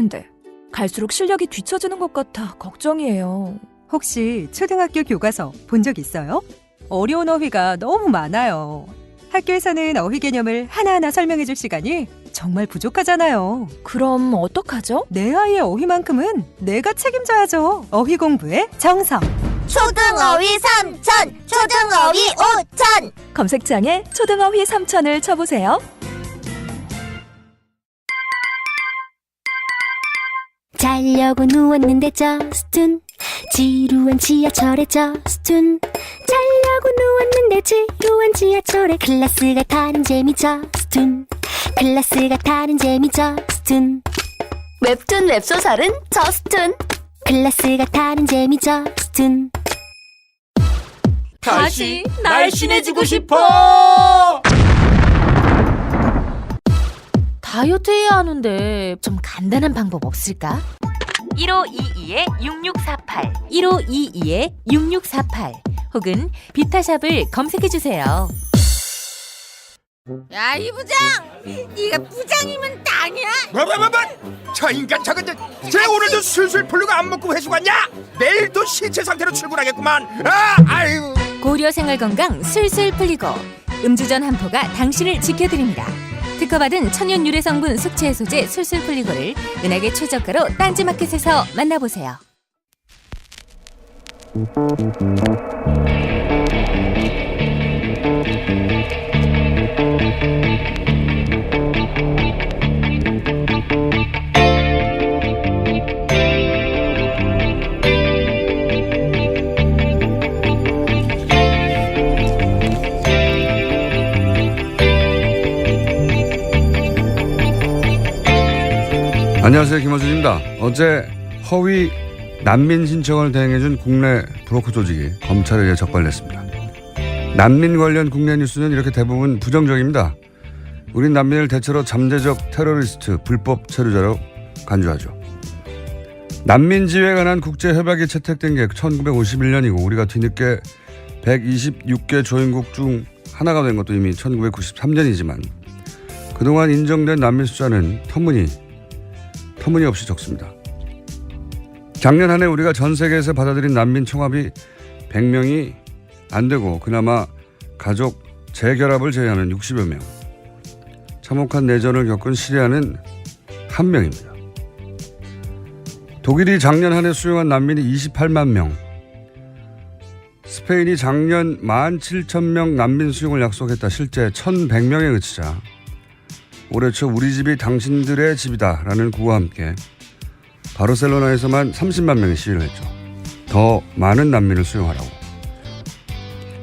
했는데 갈수록 실력이 뒤처지는 것 같아 걱정이에요. 혹시 초등학교 교과서 본 적 있어요? 어려운 어휘가 너무 많아요. 학교에서는 어휘 개념을 하나하나 설명해 줄 시간이 정말 부족하잖아요. 그럼 어떡하죠? 내 아이의 어휘만큼은 내가 책임져야죠. 어휘 공부의 정성. 초등어휘 3천, 초등어휘 5천. 검색창에 초등어휘 3천을 쳐보세요. 자려고 누웠는데 저스툰 지루한 지하철에 저스툰 자려고 누웠는데 지루한 지하철에 클래스가 타는 재미 저스툰 클래스가 타는 재미 저스툰 웹툰 웹소설은 저스툰 클래스가 타는 재미 저스툰 다시 날씬해지고 싶어! 다이어트 해야 하는데 좀 간단한 방법 없을까? 1522-6648 1522-6648 혹은 비타샵을 검색해주세요. 야, 이 부장! 네가 부장이면 땅이야? 뭐? 저 인간 저건 쟤 오늘도 술술 풀리고 안 먹고 회수 갔냐? 내일도 신체 상태로 출근하겠구만. 아유. 고려생활건강 술술 풀리고 음주전 한포가 당신을 지켜드립니다. 특허받은 천연 유래 성분 숙취 해소제 술술 풀리고를 은하계 최저가로 딴지마켓에서 만나보세요. 안녕하세요, 김원준입니다. 어제 허위 난민 신청을 대행해준 국내 브로커 조직이 검찰에 의해 적발됐습니다. 난민 관련 국내 뉴스는 이렇게 대부분 부정적입니다. 우린 난민을 대체로 잠재적 테러리스트, 불법 체류자로 간주하죠. 난민지회에 관한 국제협약이 채택된 게 1951년이고 우리가 뒤늦게 126개 조인국 중 하나가 된 것도 이미 1993년이지만 그동안 인정된 난민 숫자는 터무니없이 적습니다. 작년 한 해 우리가 전 세계에서 받아들인 난민 총합이 100명이 안 되고 그나마 가족 재결합을 제외하면 60여 명. 참혹한 내전을 겪은 시리아는 1명입니다. 독일이 작년 한 해 수용한 난민이 28만 명. 스페인이 작년 17,000명 난민 수용을 약속했다. 실제 1,100명에 그치자 올해 초 우리 집이 당신들의 집이다라는 구호와 함께 바르셀로나에서만 30만 명이 시위를 했죠. 더 많은 난민을 수용하라고.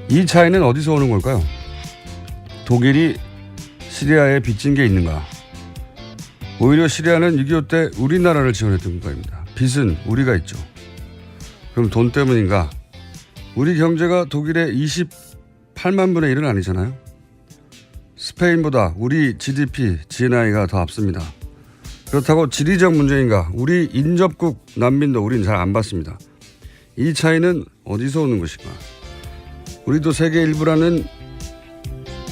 이 차이는 어디서 오는 걸까요? 독일이 시리아에 빚진 게 있는가? 오히려 시리아는 6.25 때 우리나라를 지원했던 국가입니다. 빚은 우리가 있죠. 그럼 돈 때문인가? 우리 경제가 독일의 28만 분의 1은 아니잖아요. 스페인보다 우리 GDP, GNI가 더 앞섭니다. 그렇다고 지리적 문제인가? 우리 인접국 난민도 우린 잘 안 받습니다. 이 차이는 어디서 오는 것인가? 우리도 세계 일부라는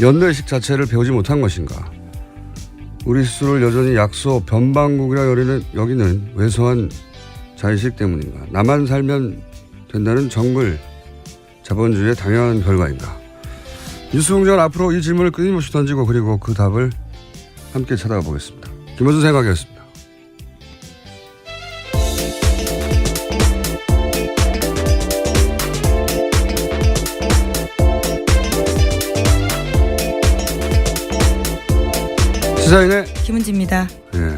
연대의식 자체를 배우지 못한 것인가? 우리 스스로를 여전히 약소, 변방국이라 여기는 왜소한 자의식 때문인가? 나만 살면 된다는 정글 자본주의의 당연한 결과인가? 뉴스공장은 앞으로 이 질문을 끊임없이 던지고 그리고 그 답을 함께 찾아가 보겠습니다. 김원준 생각이었습니다. 시사인의 김은지입니다. 예.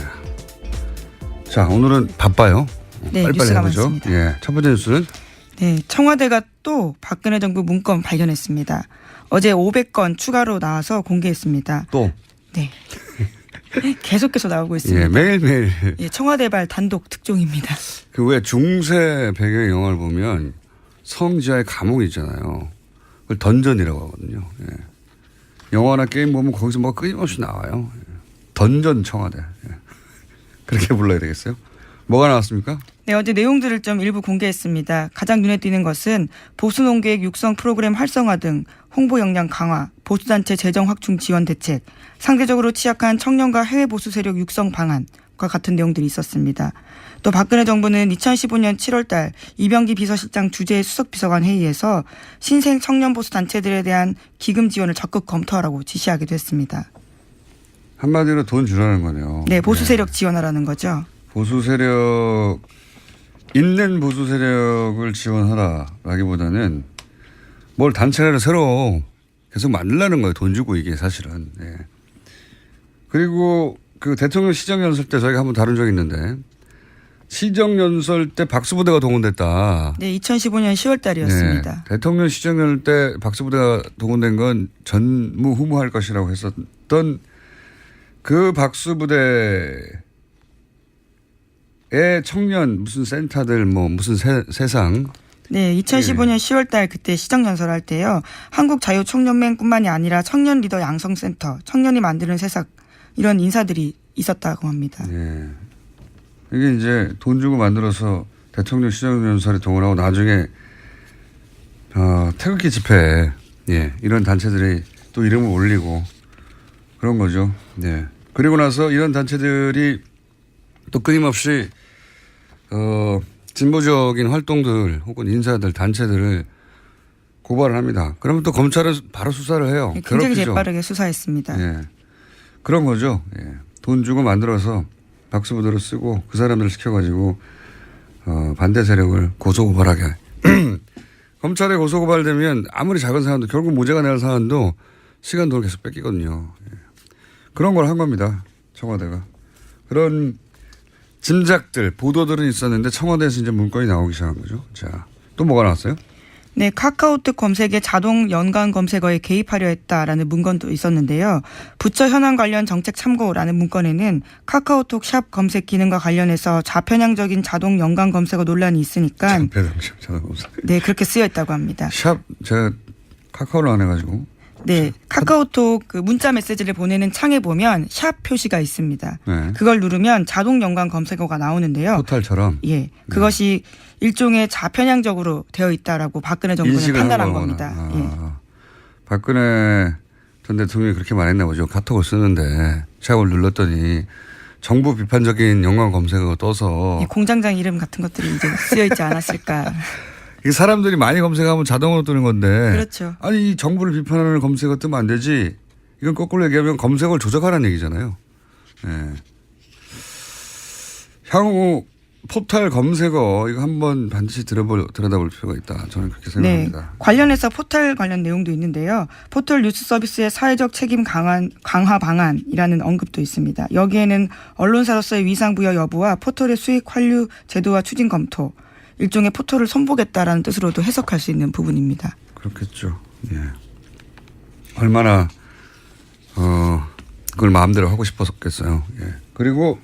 자, 오늘은 바빠요. 네, 빨리빨리 뉴스가 해보죠. 많습니다. 예, 첫 번째 뉴스는 네, 청와대가 또 박근혜 정부 문건 발견했습니다. 어제 500건 추가로 나와서 공개했습니다. 또 네. 계속해서 나오고 있습니다. 예, 매일매일 예, 청와대발 단독 특종입니다. 그 왜 중세 배경의 영화를 보면 성지하에 감옥이 있잖아요. 그걸 던전이라고 하거든요. 예. 영화나 게임 보면 거기서 뭐 끊임없이 나와요. 예. 던전 청와대. 예. 그렇게 불러야 되겠어요? 뭐가 나왔습니까? 네, 어제 내용들을 좀 일부 공개했습니다. 가장 눈에 띄는 것은 보수 농객 육성 프로그램 활성화 등 홍보 역량 강화, 보수단체 재정 확충 지원 대책, 상대적으로 취약한 청년과 해외 보수 세력 육성 방안, 것과 같은 내용들이 있었습니다. 또 박근혜 정부는 2015년 7월 달 이병기 비서실장 주재 수석비서관 회의에서 신생 청년 보수 단체들에 대한 기금 지원을 적극 검토하라고 지시하기도 했습니다. 한마디로 돈 주라는 거네요. 네, 보수 세력 지원하라는 거죠. 보수 세력, 있는 보수 세력을 지원하라라기보다는 뭘 단체를 새로 계속 만들라는 거예요. 돈 주고 이게 사실은. 네. 그리고 그 대통령 시정연설 때 저희가 한번 다룬 적이 있는데 시정연설 때 박수부대가 동원됐다. 네, 2015년 10월 달이었습니다. 네. 대통령 시정연설 때 박수부대가 동원된 건 전무후무할 것이라고 했었던 그 박수부대의 청년 무슨 센터들 뭐 무슨 세상. 네, 2015년 10월 달 그때 시정연설 할 때요. 한국자유총연맹뿐만이 아니라 청년 리더 양성센터, 청년이 만드는 세상 이런 인사들이 있었다고 합니다. 예. 이게 이제 돈 주고 만들어서 대통령 시정연설에 동원하고 나중에 태극기 집회에 예, 이런 단체들이 또 이름을 올리고 그런 거죠. 예. 그리고 나서 이런 단체들이 또 끊임없이 진보적인 활동들 혹은 인사들 단체들을 고발을 합니다. 그러면 또 검찰은 바로 수사를 해요. 네, 굉장히 괴롭히죠. 재빠르게 수사했습니다. 예. 그런 거죠. 예. 돈 주고 만들어서 박수부대로 쓰고 그 사람들을 시켜가지고 반대 세력을 고소고발하게. 검찰에 고소고발되면 아무리 작은 사안도 결국 무죄가 날 사안도 시간 돈을 계속 뺏기거든요. 예. 그런 걸 한 겁니다. 청와대가. 그런 짐작들, 보도들은 있었는데 청와대에서 이제 문건이 나오기 시작한 거죠. 자, 또 뭐가 나왔어요? 네, 카카오톡 검색에 자동 연관 검색어에 개입하려 했다라는 문건도 있었는데요. 부처 현안 관련 정책 참고라는 문건에는 카카오톡 샵 검색 기능과 관련해서 좌편향적인 자동 연관 검색어 논란이 있으니까 좌편향적 자동 검색. 네, 그렇게 쓰여 있다고 합니다. 샵 제가 카카오를 안 해가지고. 네, 카카오톡 그 문자 메시지를 보내는 창에 보면 샵 표시가 있습니다. 네. 그걸 누르면 자동 연관 검색어가 나오는데요. 포탈처럼. 예, 그것이 일종의 좌편향적으로 되어 있다라고 박근혜 정부는 판단한 겁니다. 예. 박근혜 전 대통령이 그렇게 말했나 보죠. 카톡을 쓰는데 샵을 눌렀더니 정부 비판적인 연관 검색어가 떠서 예, 공장장 이름 같은 것들이 이제 쓰여 있지 않았을까. 이게 사람들이 많이 검색하면 자동으로 뜨는 건데. 그렇죠. 아니 이 정부를 비판하는 검색어 뜨면 안 되지. 이건 거꾸로 얘기하면 검색어를 조작하라는 얘기잖아요. 예. 향후 포털 검색어 이거 한번 반드시 들여다볼 필요가 있다. 저는 그렇게 생각합니다. 네, 관련해서 포털 관련 내용도 있는데요. 포털 뉴스 서비스의 사회적 책임 강화 방안이라는 언급도 있습니다. 여기에는 언론사로서의 위상 부여 여부와 포털의 수익 환류 제도와 추진 검토, 일종의 포털을 손보겠다라는 뜻으로도 해석할 수 있는 부분입니다. 그렇겠죠. 예. 얼마나 그걸 마음대로 하고 싶었겠어요. 예. 그리고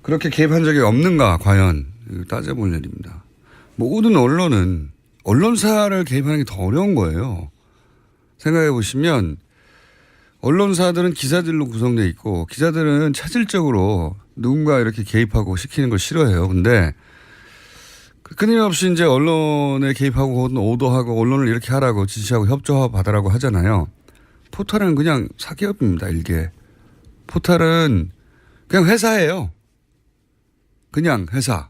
그렇게 개입한 적이 없는가 과연 따져볼 일입니다. 모든 언론은 언론사를 개입하는 게 더 어려운 거예요. 생각해 보시면 언론사들은 기자들로 구성되어 있고 기자들은 차질적으로 누군가 이렇게 개입하고 시키는 걸 싫어해요. 근데 끊임없이 이제 언론에 개입하고 오도하고 언론을 이렇게 하라고 지시하고 협조받으라고 하잖아요. 포털은 그냥 사기업입니다. 일개. 포털은 그냥 회사예요. 그냥 회사.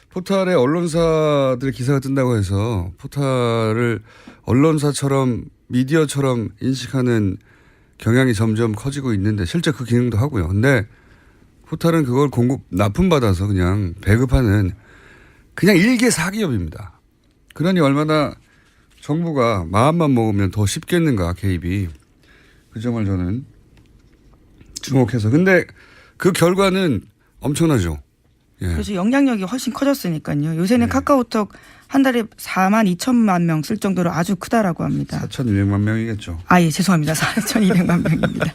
포털에 언론사들의 기사가 뜬다고 해서 포털을 언론사처럼 미디어처럼 인식하는 경향이 점점 커지고 있는데 실제 그 기능도 하고요. 근데 포털은 그걸 납품받아서 그냥 배급하는 그냥 일개 사기업입니다. 그러니 얼마나 정부가 마음만 먹으면 더 쉽겠는가 개입이. 그 점을 저는 주목해서. 근데 그 결과는 엄청나죠. 예. 그래서 영향력이 훨씬 커졌으니까요. 요새는 카카오톡 한 달에 4만 2천만 명 쓸 정도로 아주 크다라고 합니다. 4,200만 명이겠죠. 아, 예, 죄송합니다. 4,200만 명입니다.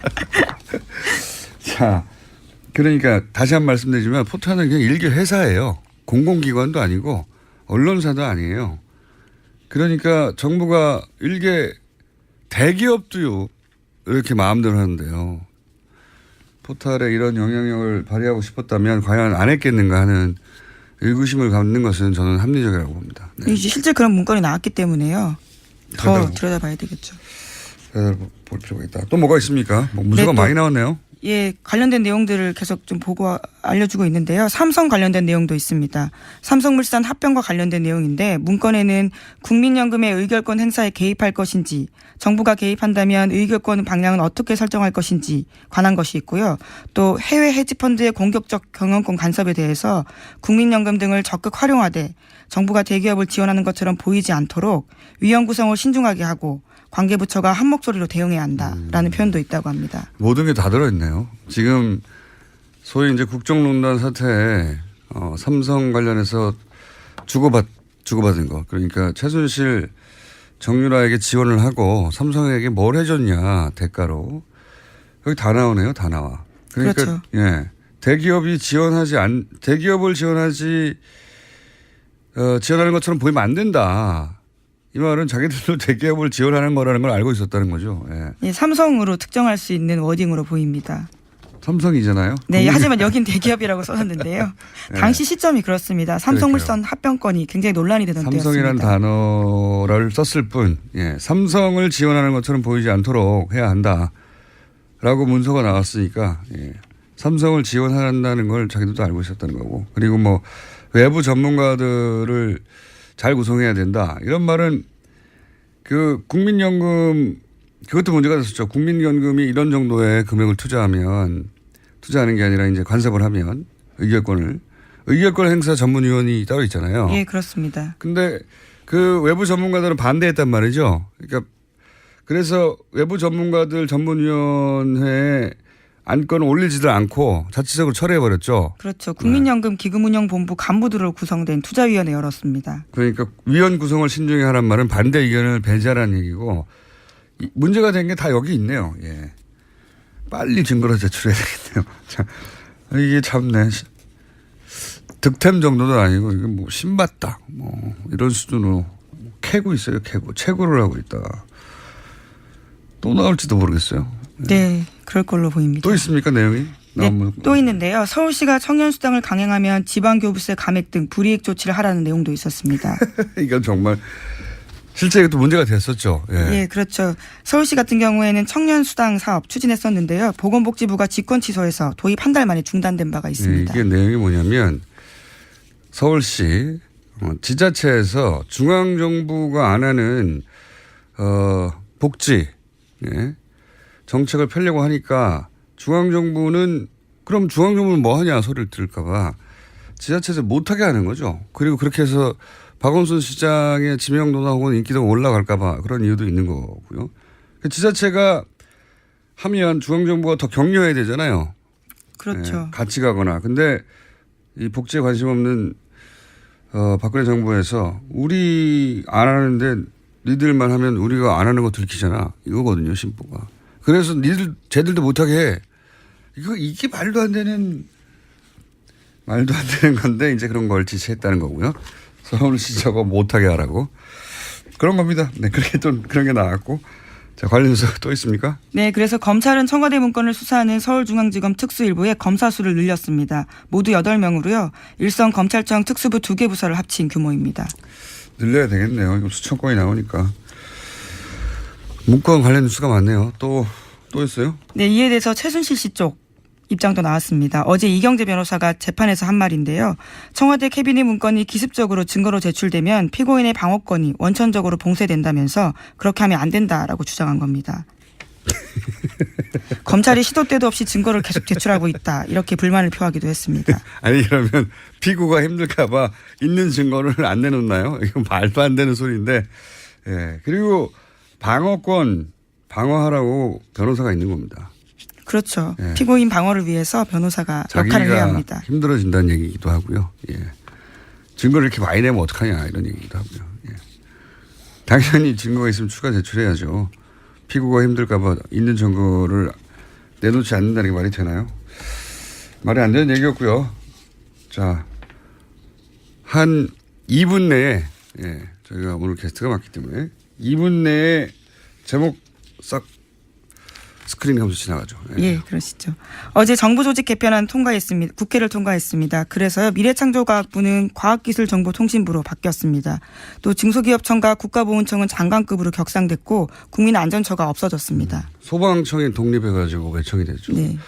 자, 그러니까 다시 한 번 말씀드리지만 포털은 그냥 일개 회사예요. 공공기관도 아니고 언론사도 아니에요. 그러니까 정부가 일개 대기업도요 이렇게 마음대로 하는데요. 포털에 이런 영향력을 발휘하고 싶었다면 과연 안 했겠는가 하는 의구심을 갖는 것은 저는 합리적이라고 봅니다. 네. 이제 실제 그런 문건이 나왔기 때문에요. 더 들여다봐야 되겠죠. 볼 필요가 있다. 또 뭐가 있습니까? 뭐 문서가 네, 또 많이 나왔네요. 예, 관련된 내용들을 계속 좀 보고 알려주고 있는데요. 삼성 관련된 내용도 있습니다. 삼성물산 합병과 관련된 내용인데 문건에는 국민연금의 의결권 행사에 개입할 것인지 정부가 개입한다면 의결권 방향은 어떻게 설정할 것인지 관한 것이 있고요. 또 해외 헤지펀드의 공격적 경영권 간섭에 대해서 국민연금 등을 적극 활용하되 정부가 대기업을 지원하는 것처럼 보이지 않도록 위원 구성을 신중하게 하고 관계부처가 한 목소리로 대응해야 한다라는 표현도 있다고 합니다. 모든 게 다 들어있네요. 지금 소위 이제 국정농단 사태에 삼성 관련해서 주고받은 거. 그러니까 최순실 정유라에게 지원을 하고 삼성에게 뭘 해줬냐 대가로. 여기 다 나오네요. 다 나와. 그러니까 그렇죠. 예. 대기업을 지원하는 것처럼 보이면 안 된다. 이 말은 자기들도 대기업을 지원하는 거라는 걸 알고 있었다는 거죠. 예. 예, 삼성으로 특정할 수 있는 워딩으로 보입니다. 삼성이잖아요. 네, 하지만 여긴 대기업이라고 써놨는데요. 네. 당시 시점이 그렇습니다. 삼성물산 합병건이 굉장히 논란이 되던 삼성이라는 때였습니다. 단어를 썼을 뿐, 예, 삼성을 지원하는 것처럼 보이지 않도록 해야 한다라고 문서가 나왔으니까 예, 삼성을 지원한다는 걸 자기들도 알고 있었다는 거고, 그리고 뭐 외부 전문가들을 잘 구성해야 된다 이런 말은 그 국민연금 그것도 문제가 됐었죠. 국민연금이 이런 정도의 금액을 투자하는 게 아니라 이제 간섭을 하면 의결권 행사 전문위원이 따로 있잖아요. 예, 그렇습니다. 근데 그 외부 전문가들은 반대했단 말이죠. 그러니까 그래서 외부 전문가들 전문위원회에 안건을 올리지도 않고 자체적으로 철회해버렸죠. 그렇죠. 국민연금 기금운용본부 간부들로 구성된 투자위원회 열었습니다. 그러니까 위원 구성을 신중히 하란 말은 반대 의견을 배제하라는 얘기고 문제가 된 게 다 여기 있네요. 예. 빨리 증거를 제출해야 되겠네요. 자, 이게 참네. 득템 정도도 아니고 이게 뭐 신봤다 뭐 이런 수준으로 캐고 있어요. 채굴을 하고 있다가 또 나올지도 모르겠어요. 네, 그럴 걸로 보입니다. 또 있습니까 내용이? 네, 또 있는데요. 서울시가 청년수당을 강행하면 지방교부세 감액 등 불이익 조치를 하라는 내용도 있었습니다. 이건 정말 실제 이것도 문제가 됐었죠. 예. 예, 그렇죠. 서울시 같은 경우에는 청년수당 사업 추진했었는데요. 보건복지부가 직권 취소해서 도입 한 달 만에 중단된 바가 있습니다. 이게 내용이 뭐냐면 서울시 지자체에서 중앙정부가 안 하는 복지 정책을 펴려고 하니까 중앙정부는 뭐 하냐 소리를 들을까 봐 지자체에서 못하게 하는 거죠. 그리고 그렇게 해서 박원순 시장의 지명도나 혹은 인기도가 올라갈까 봐 그런 이유도 있는 거고요. 지자체가 하면 중앙정부가 더 격려해야 되잖아요. 그렇죠. 같이 가거나. 근데 이 복지에 관심 없는 박근혜 정부에서 우리 안 하는데 니들만 하면 우리가 안 하는 거 들키잖아. 이거거든요, 심보가. 그래서 쟤들도 못하게 해. 이게 말도 안 되는 건데 이제 그런 걸 지시했다는 거고요. 서울시 저거 못하게 하라고. 그런 겁니다. 네, 그렇게 또 그런 게 나왔고. 자, 관련 뉴스 또 있습니까? 네, 그래서 검찰은 청와대 문건을 수사하는 서울중앙지검 특수일부의 검사 수를 늘렸습니다. 모두 8명으로요. 일선 검찰청 특수부 2개 부서를 합친 규모입니다. 늘려야 되겠네요. 이거 수천 건이 나오니까. 문건 관련 뉴스가 많네요. 또 있어요? 네, 이에 대해서 최순실 씨 쪽 입장도 나왔습니다. 어제 이경재 변호사가 재판에서 한 말인데요. 청와대 캐비닛 문건이 기습적으로 증거로 제출되면 피고인의 방어권이 원천적으로 봉쇄된다면서 그렇게 하면 안 된다라고 주장한 겁니다. 검찰이 시도 때도 없이 증거를 계속 제출하고 있다. 이렇게 불만을 표하기도 했습니다. 아니 그러면 피고가 힘들까 봐 있는 증거를 안 내놓나요? 이건 말도 안 되는 소리인데. 예. 그리고 방어권 방어하라고 변호사가 있는 겁니다. 그렇죠. 예. 피고인 방어를 위해서 변호사가 역할을 해야 합니다. 힘들어진다는 얘기이기도 하고요. 예. 증거를 이렇게 많이 내면 어떡하냐 이런 얘기이기도 하고요. 예. 당연히 증거가 있으면 추가 제출해야죠. 피고가 힘들까 봐 있는 증거를 내놓지 않는다는 게 말이 되나요? 말이 안 되는 얘기였고요. 자, 한 2분 내에 저희가 오늘 게스트가 많기 때문에 2분 내에 제목 싹 스크린하면서 지나가죠. 예, 그러시죠. 어제 정부 조직 개편안 통과했습니다. 국회를 통과했습니다. 그래서요, 미래창조과학부는 과학기술정보통신부로 바뀌었습니다. 또 중소기업청과 국가보훈청은 장관급으로 격상됐고 국민안전처가 없어졌습니다. 소방청이 독립해가지고 외청이 됐죠. 네.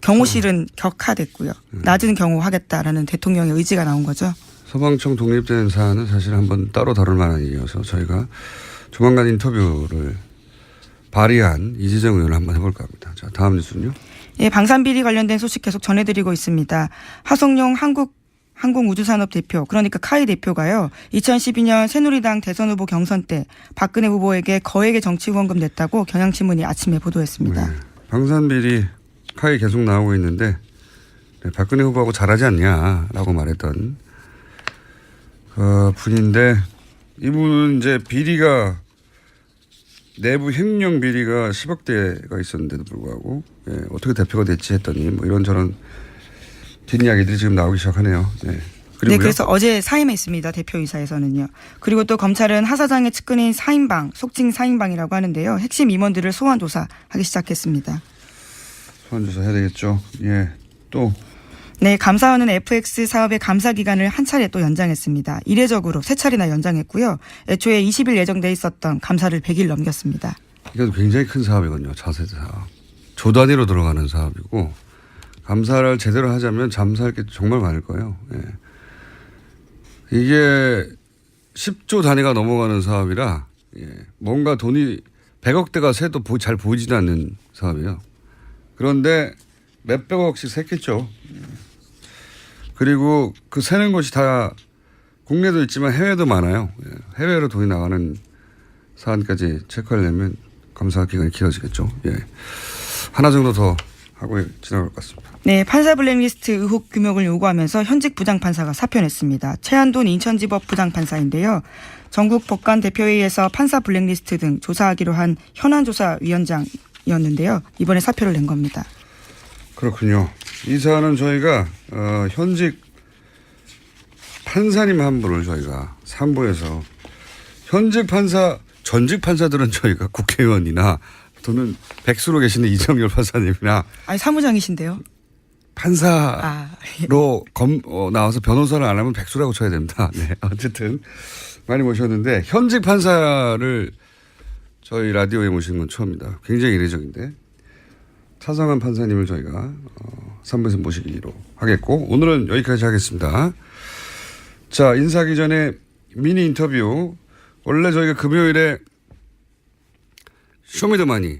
경호실은 격하됐고요. 낮은 경호하겠다라는 대통령의 의지가 나온 거죠. 소방청 독립된 사안은 사실 한번 따로 다룰 만한 일이어서 저희가 조만간 인터뷰를 발의한 이재정 의원을 한번 해볼까 합니다. 자, 다음 뉴스는요. 예, 방산비리 관련된 소식 계속 전해드리고 있습니다. 하성룡 항공우주산업 대표, 그러니까 카이 대표가요, 2012년 새누리당 대선 후보 경선 때 박근혜 후보에게 거액의 정치 후원금 냈다고 경향신문이 아침에 보도했습니다. 네. 방산비리 카이 계속 나오고 있는데 네, 박근혜 후보하고 잘하지 않냐라고 말했던 분인데 이분은 이제 비리가 내부 횡령 비리가 10억 대가 있었는데도 불구하고 어떻게 대표가 됐지 했더니 뭐 이런저런 뒷이야기들이 지금 나오기 시작하네요. 네. 네, 그래서 어제 사임했습니다. 대표이사에서는요. 그리고 또 검찰은 하 사장의 측근인 사임방, 속칭 사임방이라고 하는데요. 핵심 임원들을 소환 조사하기 시작했습니다. 소환 조사 해야 되겠죠. 예. 또 네, 감사원은 FX 사업의 감사 기간을 한 차례 또 연장했습니다. 이례적으로 3차례나 연장했고요. 애초에 20일 예정돼 있었던 감사를 100일 넘겼습니다. 이것도 굉장히 큰 사업이거든요. 차세대 사업. 조 단위로 들어가는 사업이고 감사를 제대로 하자면 잠사할 게 정말 많을 거예요. 예. 이게 10조 단위가 넘어가는 사업이라 뭔가 돈이 100억대가 새도 잘 보이지도 않는 사업이에요. 그런데 몇백억씩 샜겠죠. 그리고 그 새는 곳이 다 국내도 있지만 해외도 많아요. 해외로 돈이 나가는 사안까지 체크하려면 감사 기간이 길어지겠죠. 예. 하나 정도 더 하고 지나갈 것 같습니다. 네, 판사 블랙리스트 의혹 규명을 요구하면서 현직 부장판사가 사표냈습니다. 최한돈 인천지법 부장판사인데요. 전국 법관 대표회의에서 판사 블랙리스트 등 조사하기로 한 현안조사위원장이었는데요. 이번에 사표를 낸 겁니다. 그렇군요. 이 사안은 저희가 현직 판사님 한 분을 저희가 3부에서 현직 판사, 전직 판사들은 저희가 국회의원이나 또는 백수로 계시는 이정열 판사님이나 아니, 사무장이신데요. 판사로 나와서 변호사를 안 하면 백수라고 쳐야 됩니다. 네, 어쨌든 많이 모셨는데 현직 판사를 저희 라디오에 모시는 건 처음입니다. 굉장히 이례적인데 차성한 판사님을 저희가 3부에서 모시기로 하겠고 오늘은 여기까지 하겠습니다. 자, 인사하기 전에 미니 인터뷰. 원래 저희가 금요일에 쇼미더머니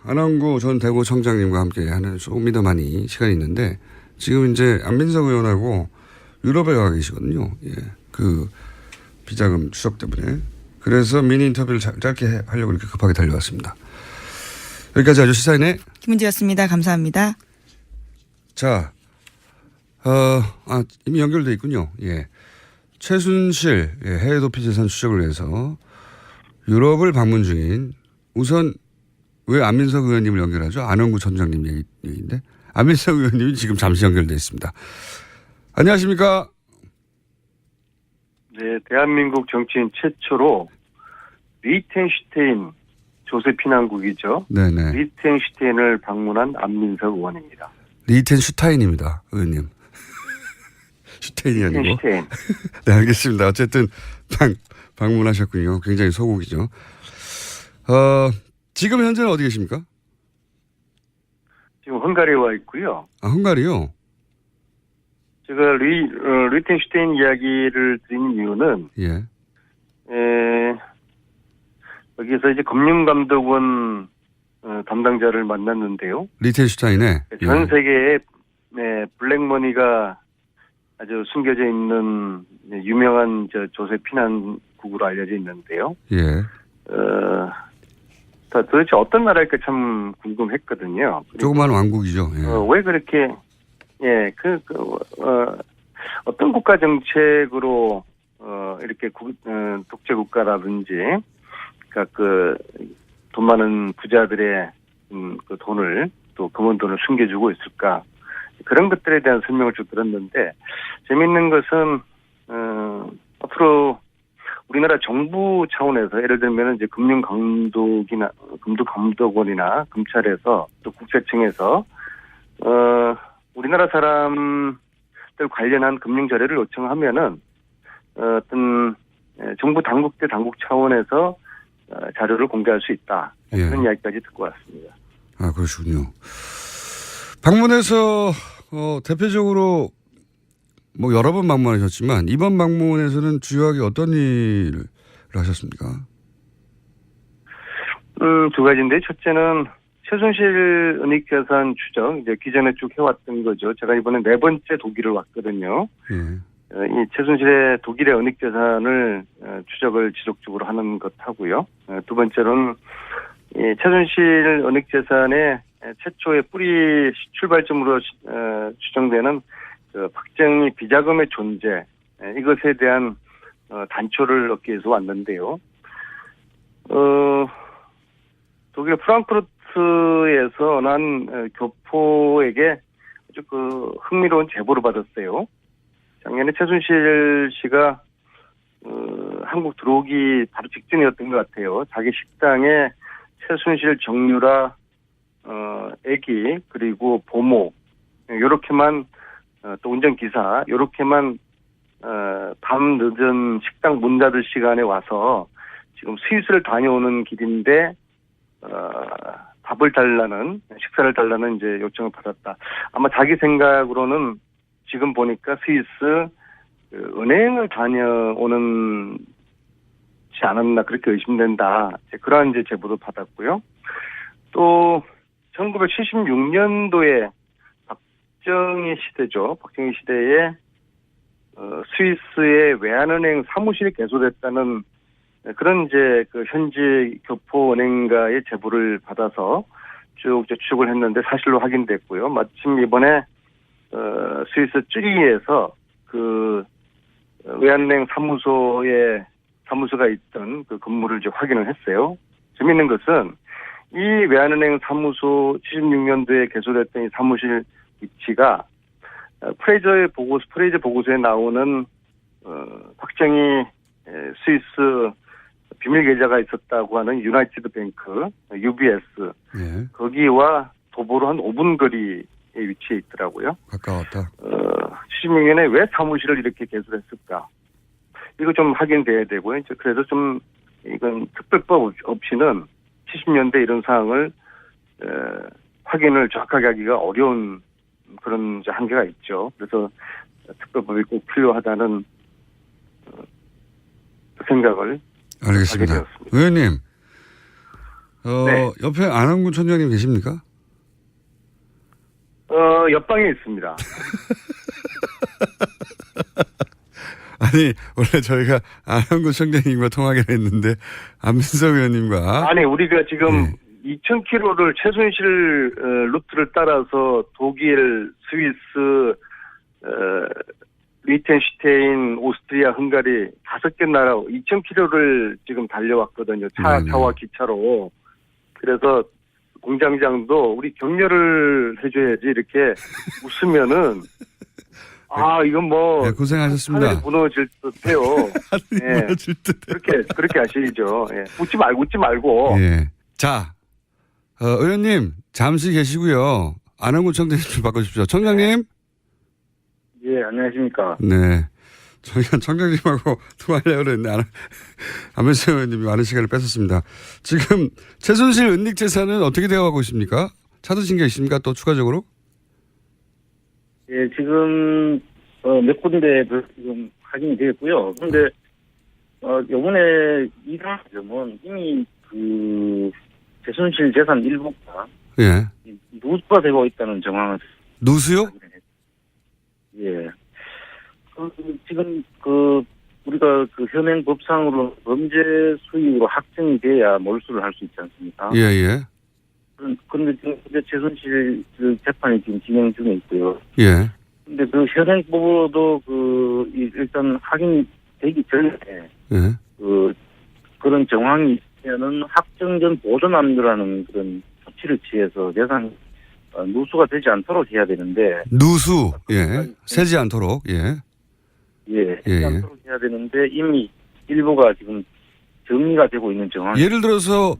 안원구 전 대구청장님과 함께 하는 쇼미더머니 시간이 있는데 지금 이제 안민석 의원하고 유럽에 가 계시거든요. 예. 그 비자금 추적 때문에. 그래서 미니 인터뷰를 짧게 하려고 이렇게 급하게 달려왔습니다. 여기까지 아주 시사인의 김은지였습니다. 감사합니다. 자, 이미 연결돼 있군요. 예. 최순실 해외 도피 재산 추적을 위해서 유럽을 방문 중인 우선 왜 안민석 의원님을 연결하죠? 안원구 전장님 얘기인데 안민석 의원님이 지금 잠시 연결돼 있습니다. 안녕하십니까? 네, 대한민국 정치인 최초로 리텐슈테인 조세 피난국이죠. 네네. 리텐슈테인을 방문한 안민석 의원입니다. 리텐슈타인입니다, 의원님. 슈테인이 아니고. 리텐슈테인. 네, 알겠습니다. 어쨌든 방문하셨군요. 굉장히 소국이죠. 지금 현재는 어디 계십니까? 지금 헝가리에 와 있고요. 아, 헝가리요? 제가 리텐슈테인 이야기를 드린 이유는 여기서 이제 금융감독원 담당자를 만났는데요. 리텐슈타인에 전 세계에 블랙머니가 아주 숨겨져 있는 유명한 조세 피난국으로 알려져 있는데요. 도대체 어떤 나라일까 참 궁금했거든요. 조그만 왕국이죠. 왜 그렇게 어떤 국가 정책으로 이렇게 독재 국가라든지 그 돈 많은 부자들의 그 돈을 또 검은 돈을 숨겨주고 있을까, 그런 것들에 대한 설명을 쭉 들었는데 재미있는 것은 앞으로 우리나라 정부 차원에서 예를 들면 이제 금융감독원이나 검찰에서 또 국세청에서 우리나라 사람들 관련한 금융 자료를 요청하면은 어떤 정부 당국 대 당국 차원에서 자료를 공개할 수 있다. 예. 그런 이야기까지 듣고 왔습니다. 아, 그러시군요. 방문해서 대표적으로 뭐 여러 번 방문하셨지만 이번 방문에서는 주요하게 어떤 일을 하셨습니까? 두 가지인데 첫째는 최순실 은닉재산 추적 이제 기존에 쭉 해왔던 거죠. 제가 이번에 4번째 독일을 왔거든요. 예. 이 최순실의 독일의 은닉재산을 추적을 지속적으로 하는 것 하고요. 두 번째로는 이 최순실 은닉재산의 최초의 뿌리 출발점으로 추정되는 그 박정희 비자금의 존재 이것에 대한 단초를 얻기 위해서 왔는데요. 독일 프랑크푸르트에서 난 교포에게 아주 그 흥미로운 제보를 받았어요. 작년에 최순실 씨가 한국 들어오기 바로 직전이었던 것 같아요. 자기 식당에 최순실 정유라 애기 그리고 보모 요렇게만 또 운전기사 요렇게만 밤 늦은 식당 문 닫을 시간에 와서 지금 스위스를 다녀오는 길인데 밥을 달라는 식사를 달라는 이제 요청을 받았다. 아마 자기 생각으로는 지금 보니까 스위스 은행을 다녀오는지 않았나 그렇게 의심된다. 그러한 이제 제보도 받았고요. 또 1976년도에 박정희 시대죠. 박정희 시대에 스위스의 외환은행 사무실이 개소됐다는 그런 이제 그 현지 교포은행가의 제보를 받아서 쭉 이제 추적을 했는데 사실로 확인됐고요. 마침 이번에 스위스 쭈리히에서 그 외환은행 사무소가 있던 그 건물을 이제 확인을 했어요. 재미있는 것은 이 외환은행 사무소 76년도에 개소됐던 이 사무실 위치가 프레이저 보고서에 나오는 박정희 스위스 비밀 계좌가 있었다고 하는 유나이티드 뱅크 UBS 예. 거기와 도보로 한 5분 거리에 위치해 있더라고요. 가까웠다. 76년에 왜 사무실을 이렇게 개설했을까? 이거 좀 확인돼야 되고요. 그래서 좀 이건 특별법 없이는 70년대 이런 사항을 확인을 정확하게 하기가 어려운 그런 이제 한계가 있죠. 그래서 특별법이 꼭 필요하다는 생각을 알겠습니다. 하게 되었습니다. 의원님, 네. 옆에 안한군 총장님 계십니까? 옆방에 있습니다. 아니, 원래 저희가 안한군 총장님과 통화하기로 했는데 안민석 의원님과 아니, 우리가 지금 네. 2,000km를 최순실 루트를 따라서 독일, 스위스, 리텐슈테인, 오스트리아, 헝가리 5개 나라 2,000km를 지금 달려왔거든요. 차와 기차로. 그래서 공장장도 우리 격려를 해줘야지 이렇게 웃으면은 이건 뭐 네, 고생하셨습니다. 하늘이 무너질 듯해요. 하늘이 무너질 듯해요. 그렇게 하시죠. 예. 웃지 말고. 예. 자, 의원님 잠시 계시고요. 안한군 총장님 좀 바꿔주십시오. 총장님. 예, 안녕하십니까. 네. 저희가 총장님하고 통화하려고 그랬는데 안민석 의원님이 많은 시간을 뺏었습니다. 지금 최순실 은닉 재산은 어떻게 되어가고 있습니까? 찾으신 게 있습니까? 또 추가적으로? 예, 지금 몇 군데 지금 확인이 되었고요. 그런데 요번에 이상한 점은 이미 그 최순실 재산 일부가 예. 누수가 되고 있다는 정황을 누수요? 예. 지금 우리가 현행 법상으로 범죄 수익으로 확정이 돼야 몰수를 할 수 있지 않습니까? 예, 예. 그런데 지금 최순실 재판이 지금 진행 중에 있고요. 예. 근데 현행법으로도 일단 확인되기 전에 예. 그런 정황이 있으면은 확정된 보존함이라는 그런 조치를 취해서 재산 누수가 되지 않도록 해야 되는데. 누수. 예. 새지 않도록. 예. 예. 새지 않도록 해야 되는데 이미 일부가 지금 정리가 되고 있는 정황. 예를 들어서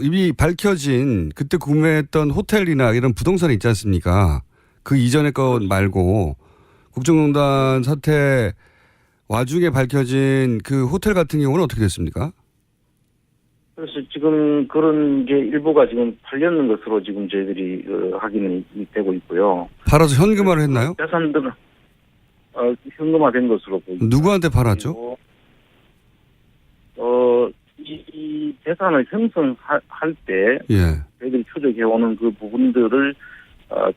이미 밝혀진 그때 구매했던 호텔이나 이런 부동산이 있지 않습니까? 그 이전의 것 말고 국정농단 사태 와중에 밝혀진 그 호텔 같은 경우는 어떻게 됐습니까? 그래서 지금 그런 게 일부가 지금 팔렸는 것으로 지금 저희들이 확인이 되고 있고요. 팔아서 현금화를 했나요? 재산들은 현금화된 것으로 보입니다. 누구한테 팔았죠? 이 재산을 형성할 때 예. 저희들이 추적해오는 그 부분들을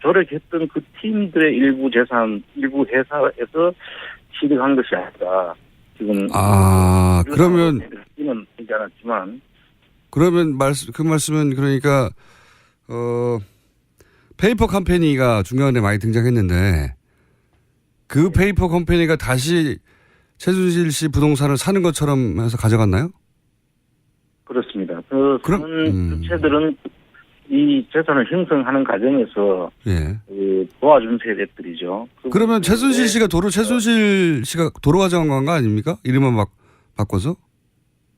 조력했던 그 팀들의 일부 재산, 일부 회사에서 취득한 것이 아니라 지금 그러면 이는 되지 않았지만 그러면 그 말씀은 그러니까 페이퍼 컴퍼니가 중요한데 많이 등장했는데 그 페이퍼 컴퍼니가 다시 최순실 씨 부동산을 사는 것처럼 해서 가져갔나요? 그렇습니다. 사는 주체들은 이 재산을 형성하는 과정에서 도와준 세력들이죠. 그러면 최순실 씨가 도로 가져간 거 아닙니까? 이름만 막 바꿔서?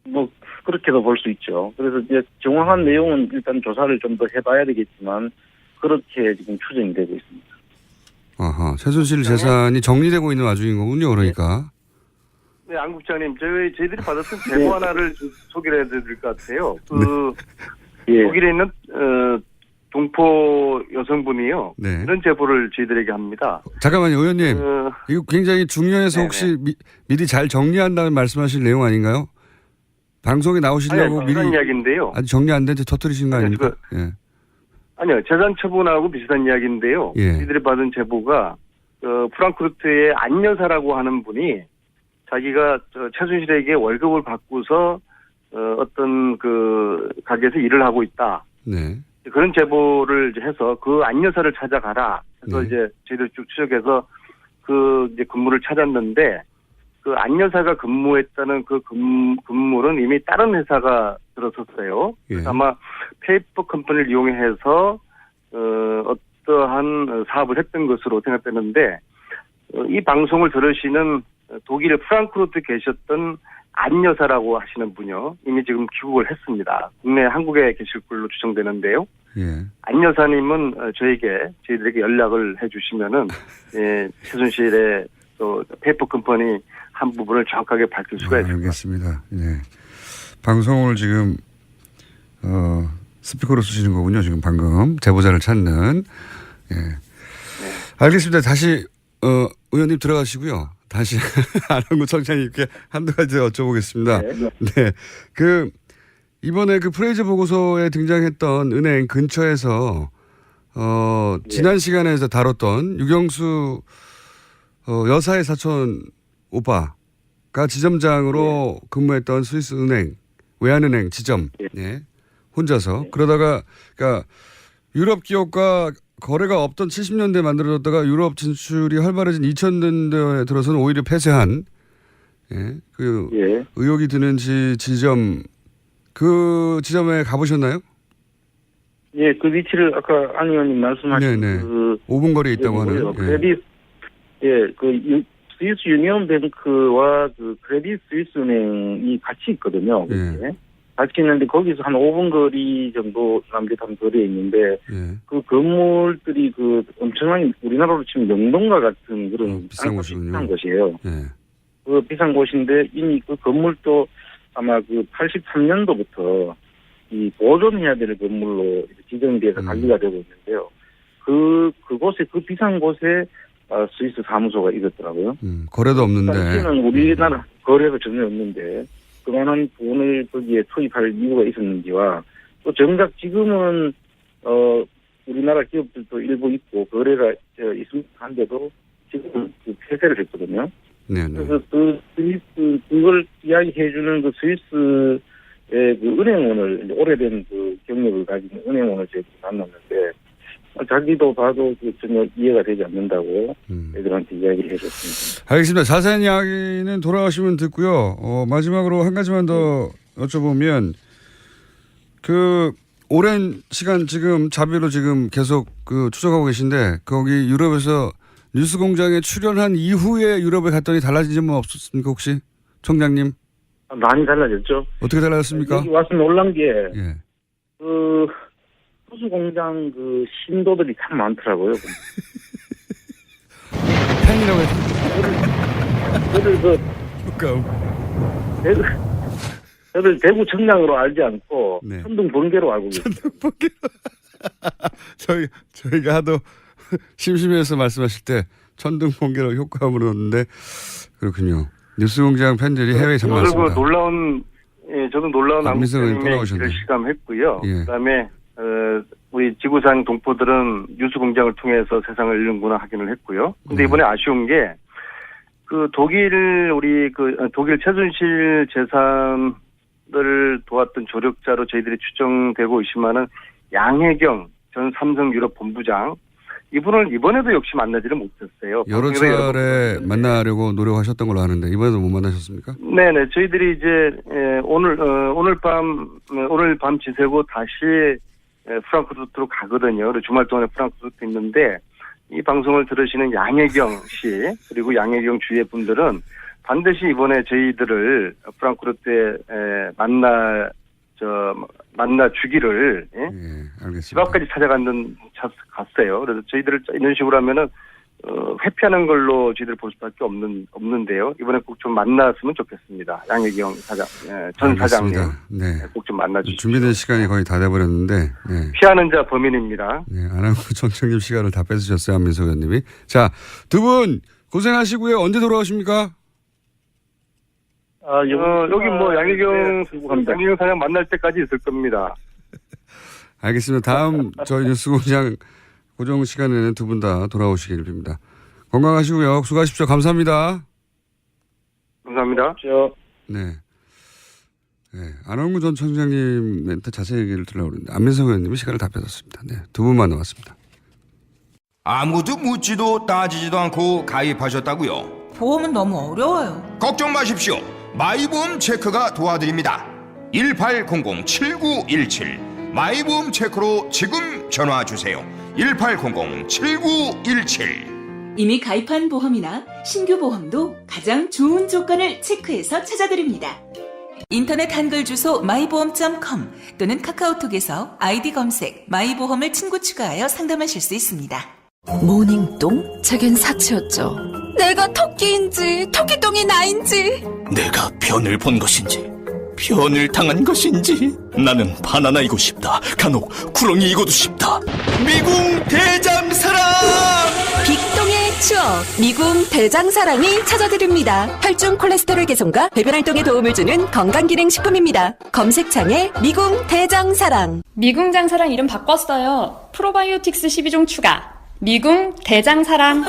뭐 그렇게도 볼 수 있죠. 그래서 이제 정확한 내용은 일단 조사를 좀 더 해봐야 되겠지만 그렇게 지금 추정이 되고 있습니다. 아하, 최순실 재산이 정리되고 있는 와중인 거군요. 그러니까. 네, 안 국장님, 저희들이 받았던 제보 하나를 소개를 해드릴 것 같아요. 독일에 있는 동포 여성분이요. 네. 이런 제보를 저희들에게 합니다. 잠깐만요, 의원님. 이거 굉장히 중요해서 혹시 미리 잘 정리한다는 말씀하실 내용 아닌가요? 방송에 나오시려고 미리 이야기인데요. 아직 정리 안 된 채 터뜨리신 거 아닙니까? 아니요, 재산 처분하고 비슷한 이야기인데요. 저희들이 받은 제보가 프랑크푸르트의 안 여사라고 하는 분이 자기가 최순실에게 월급을 받고서 어떤 그 가게에서 일을 하고 있다. 네. 그런 제보를 해서 그 안 여사를 찾아가라. 그래서 이제 저희들 쭉 추적해서 그 이제 근무를 찾았는데 그 안 여사가 근무했다는 그 근무는 이미 다른 회사가 들어섰어요. 그래서 아마 페이퍼 컴퍼니를 이용해서 어떠한 사업을 했던 것으로 생각되는데 이 방송을 들으시는 독일 프랑크푸르트에 계셨던 안 여사라고 하시는 분요. 이미 지금 귀국을 했습니다. 국내 한국에 계실 걸로 추정되는데요. 안 여사님은 저희들에게 연락을 해주시면은 최순실의 또 페이퍼 컴퍼니 한 부분을 정확하게 밝힐 수가 있습니다. 알겠습니다. 방송을 지금 스피커로 쓰시는 거군요. 지금 방금 제보자를 찾는. 알겠습니다. 다시 의원님 들어가시고요. 다시 안홍구 청장님께 한두 가지 여쭤보겠습니다. 네. 이번에 그 프레이저 보고서에 등장했던 은행 근처에서 지난 시간에서 다뤘던 유경수 여사의 사촌 오빠가 지점장으로 근무했던 스위스 은행, 외환은행 지점, 혼자서 그러다가 그러니까 유럽 기업과 거래가 없던 70년대에 만들어졌다가 유럽 진출이 활발해진 2000년대에 들어서는 오히려 폐쇄한 의혹이 드는 지점 그 지점에 가보셨나요? 예, 그 위치를 아까 안 의원님 말씀하신 그 5분 거리에 있다고 하는. 스위스 유니온뱅크와 그 크레딧 스위스 은행이 같이 있거든요. 같이 있는데 거기서 한 5분 거리 정도 남짓한 거리에 있는데 그 건물들이 그 엄청난 우리나라로 치면 명동과 같은 그런 비싼 곳이에요. 그 비싼 곳인데 이미 그 건물도 아마 그 83년도부터 이 보존해야 될 건물로 지정돼서 관리가 되고 있는데요. 그곳에 그 비싼 곳에 스위스 사무소가 있었더라고요. 거래도 없는데. 당시에는 우리나라 거래가 전혀 없는데 그만한 돈을 거기에 투입할 이유가 있었는지와 또 정작 지금은 우리나라 기업들도 일부 있고 거래가 있습니다 한데도 지금 그 폐쇄를 했거든요. 그래서 그걸 이야기해주는 그 스위스의 그 은행원을 오래된 그 경력을 가진 은행원을 제가 만났는데 자기도 봐도 전혀 이해가 되지 않는다고 애들한테 이야기를 해줬습니다. 알겠습니다. 자세한 이야기는 돌아오시면 듣고요. 마지막으로 한 가지만 더 여쭤보면 그 오랜 시간 지금 자비로 지금 계속 그 추적하고 계신데 거기 유럽에서 뉴스공장에 출연한 이후에 유럽에 갔더니 달라진 점은 없었습니까 혹시 총장님? 많이 달라졌죠. 어떻게 달라졌습니까? 여기 와서 놀란 게, 예. 호수공장 신도들이 참 많더라고요. 팬이라고 해서. 저를 대구 청량으로 알지 않고, 네. 천둥 번개로 알고 계세요. 저희가 하도 심심해서 말씀하실 때 천둥 번개로 효과음을 넣었는데 그렇군요. 뉴스공장 팬들이 해외에 참 많습니다. 저도 놀라운 안민석 의원님 한국인의 돌아오셨네. 길을 실감했고요. 예. 그다음에 우리 지구상 동포들은 뉴스공장을 통해서 세상을 읽는구나 확인을 했고요. 근데 이번에 아쉬운 게 독일 최순실 재산을 도왔던 조력자로 저희들이 추정되고 있지만은 양혜경 전 삼성 유럽 본부장 이분을 이번에도 역시 만나지를 못했어요. 여러 차례 만나려고 노력하셨던 걸로 아는데 이번에도 못 만나셨습니까? 네네. 저희들이 이제 오늘 밤 지새고 다시 프랑크푸르트로 가거든요. 그리고 주말 동안에 프랑크푸르트 있는데 이 방송을 들으시는 양혜경 씨 그리고 양혜경 주위의 분들은 반드시 이번에 저희들을 프랑크푸르트에 만나 주기를 알겠습니다. 집 앞까지 갔어요. 그래서 저희들을 이런 식으로 하면은 회피하는 걸로 저희들 볼 수밖에 없는데요. 이번에 꼭 좀 만났으면 좋겠습니다. 양혜경 전 사장님. 네. 꼭 좀 만나주시죠. 준비된 시간이 거의 다 돼버렸는데. 네. 피하는 자 범인입니다. 네. 안한구 총장님 시간을 다 뺏으셨어요. 안민석 의원님이. 자, 두 분 고생하시고요. 언제 돌아오십니까? 여기 양혜경 사장 만날 때까지 있을 겁니다. 알겠습니다. 다음 저희 뉴스공장 고정 시간에는 두 분 다 돌아오시길 빕니다. 건강하시고요. 수고하십시오. 감사합니다. 감사합니다. 네. 안원구 전 총장님한테 자세히 얘기를 들으려고 했는데 안민석 의원님이 시간을 다 뺏었습니다. 네. 두 분만 남았습니다. 아무도 묻지도 따지지도 않고 가입하셨다고요? 보험은 너무 어려워요. 걱정 마십시오. 마이보험 체크가 도와드립니다. 1800-7917 마이보험 체크로 지금 전화 주세요. 1800-7917 이미 가입한 보험이나 신규 보험도 가장 좋은 조건을 체크해서 찾아드립니다. 인터넷 한글 주소 마이보험.com 또는 카카오톡에서 아이디 검색 마이보험을 친구 추가하여 상담하실 수 있습니다. 모닝똥? 제겐 사치였죠. 내가 토끼인지 토끼똥이 나인지 내가 변을 본 것인지 변을 당한 것인지 나는 바나나이고 싶다. 간혹 구렁이이고도 싶다. 미궁 대장사랑 빅똥의 추억 미궁 대장사랑이 찾아드립니다. 혈중 콜레스테롤 개선과 배변 활동에 도움을 주는 건강기능식품입니다. 검색창에 미궁 대장사랑. 미궁 장사랑 이름 바꿨어요. 프로바이오틱스 12종 추가. 미궁 대장사랑.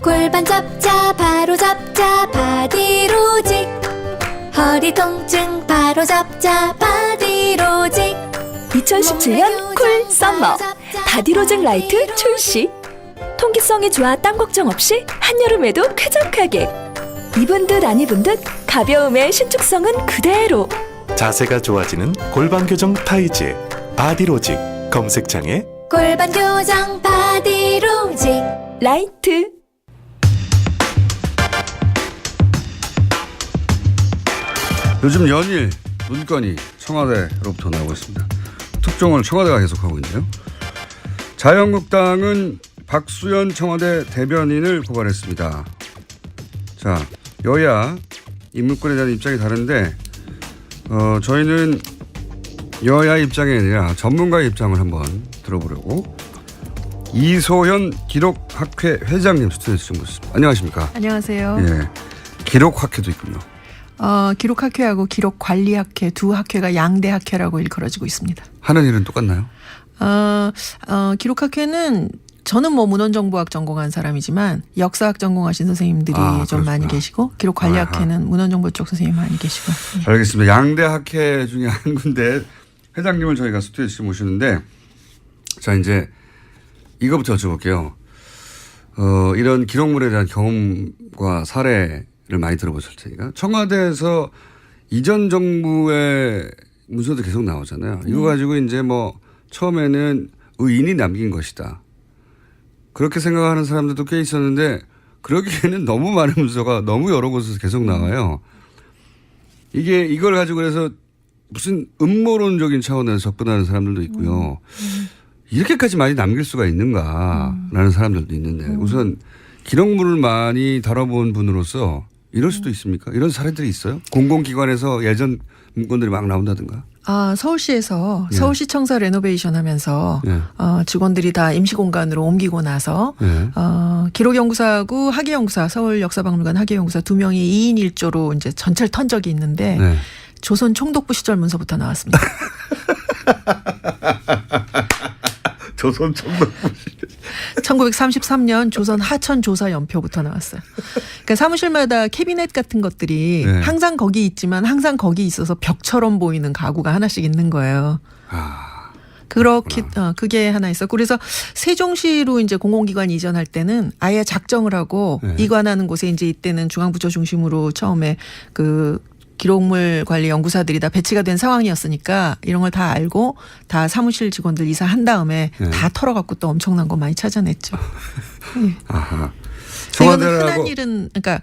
골반 잡자 바로 잡자 바디로직 허리 통증 바로 잡자 바디로직 2017년 쿨 썸머 바디로직 라이트 출시. 통기성이 좋아 땀 걱정 없이 한여름에도 쾌적하게. 입은 듯 안 입은 듯 가벼움의 신축성은 그대로. 자세가 좋아지는 골반 교정 타이즈 바디로직. 검색창에 골반 교정 바디로직 라이트. 요즘 연일 문건이 청와대로부터 나오고 있습니다. 특종을 청와대가 계속하고 있는데요. 자유한국당은 박수현 청와대 대변인을 고발했습니다. 자, 여야 이 문건에 대한 입장이 다른데 저희는 여야 입장이 아니라 전문가의 입장을 한번 들어보려고 이소현 기록학회 회장님 스튜디오에 모셨습니다. 안녕하십니까? 안녕하세요. 예, 기록학회도 있군요. 기록학회하고 기록관리학회 두 학회가 양대학회라고 일컬어지고 있습니다. 하는 일은 똑같나요? 기록학회는 저는 문헌정보학 전공한 사람이지만 역사학 전공하신 선생님들이 좀 많이 계시고 기록관리학회는 문헌정보 쪽 선생님 많이 계시고. 예. 알겠습니다. 양대학회 중에 한 군데 회장님을 저희가 스튜디오에 모시는데 자 이제 이거부터 여쭤볼게요. 이런 기록물에 대한 경험과 사례를 많이 들어보실 테니까 청와대에서 이전 정부의 문서도 계속 나오잖아요. 이거 가지고 이제 처음에는 의인이 남긴 것이다. 그렇게 생각하는 사람들도 꽤 있었는데 그러기에는 너무 많은 문서가 너무 여러 곳에서 계속 나와요. 이걸 가지고 그래서 무슨 음모론적인 차원에서 접근하는 사람들도 있고요. 이렇게까지 많이 남길 수가 있는가라는 사람들도 있는데 우선 기록물을 많이 다뤄본 분으로서 이럴 수도 있습니까? 이런 사례들이 있어요? 공공기관에서 예전 문건들이 막 나온다든가. 서울시에서 서울시청사 레노베이션 하면서 직원들이 다 임시공간으로 옮기고 나서 기록연구사하고 학예연구사 서울역사박물관 학예연구사 2명이 2인 1조로 이제 전체를 턴 적이 있는데 조선 총독부 시절 문서부터 나왔습니다. 조선 총독부 시절. 1933년 조선 하천조사연표부터 나왔어요. 그러니까 사무실마다 캐비넷 같은 것들이 항상 거기 있지만 항상 거기 있어서 벽처럼 보이는 가구가 하나씩 있는 거예요. 그렇게 그게 하나 있었고 그래서 세종시로 이제 공공기관 이전할 때는 아예 작정을 하고 이관하는 곳에 이제 이때는 중앙부처 중심으로 처음에 그 기록물 관리 연구사들이 다 배치가 된 상황이었으니까 이런 걸 다 알고 다 사무실 직원들 이사한 다음에 다 털어갖고 또 엄청난 거 많이 찾아냈죠. 아하. 이거는 흔한 일은 그러니까